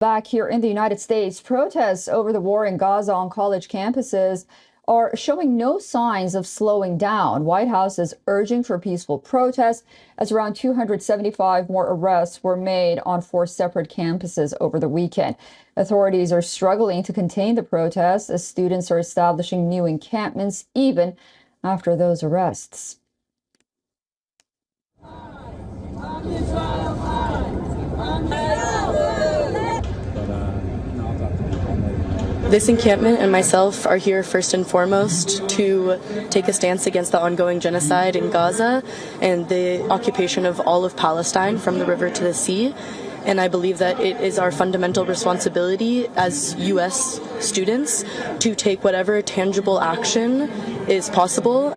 Back here in the United States, protests over the war in Gaza on college campuses are showing no signs of slowing down. White House is urging for peaceful protests as around 275 more arrests were made on 4 separate campuses over the weekend. Authorities are struggling to contain the protests as students are establishing new encampments even after those arrests. This encampment and myself are here first and foremost to take a stance against the ongoing genocide in Gaza and the occupation of all of Palestine from the river to the sea. And I believe that it is our fundamental responsibility as U.S. students to take whatever tangible action is possible.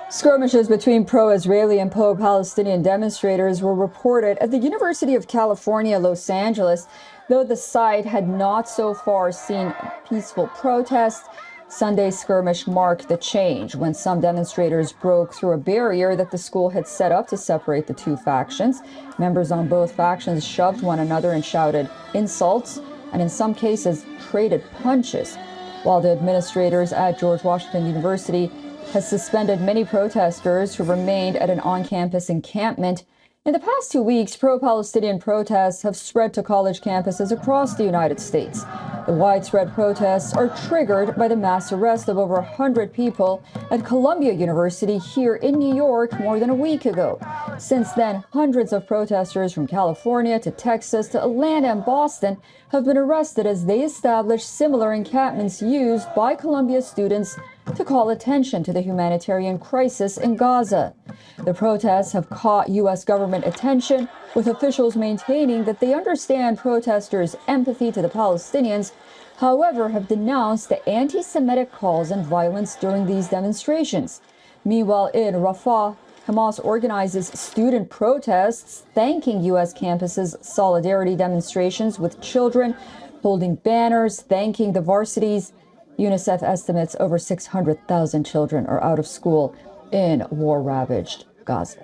Skirmishes between pro-Israeli and pro-Palestinian demonstrators were reported at the University of California, Los Angeles, though the site had not so far seen peaceful protests. Sunday's skirmish marked the change when some demonstrators broke through a barrier that the school had set up to separate the two factions. Members on both factions shoved one another and shouted insults, and in some cases traded punches, while the administrators at George Washington University has suspended many protesters who remained at an on-campus encampment. In the past 2 weeks, pro-Palestinian protests have spread to college campuses across the United States. The widespread protests are triggered by the mass arrest of over 100 people at Columbia University here in New York more than a week ago. Since then, hundreds of protesters from California to Texas to Atlanta and Boston have been arrested as they establish similar encampments used by Columbia students to call attention to the humanitarian crisis in Gaza. The protests have caught U.S. government attention, with officials maintaining that they understand protesters' empathy to the Palestinians, however, have denounced the anti-Semitic calls and violence during these demonstrations. Meanwhile, in Rafah, Hamas organizes student protests, thanking U.S. campuses' solidarity demonstrations with children, holding banners, thanking the varsities. UNICEF estimates over 600,000 children are out of school in war-ravaged Gaza.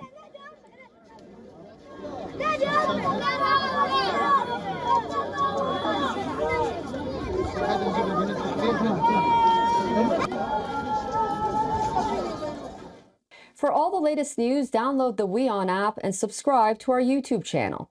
For all the latest news, download the WION app and subscribe to our YouTube channel.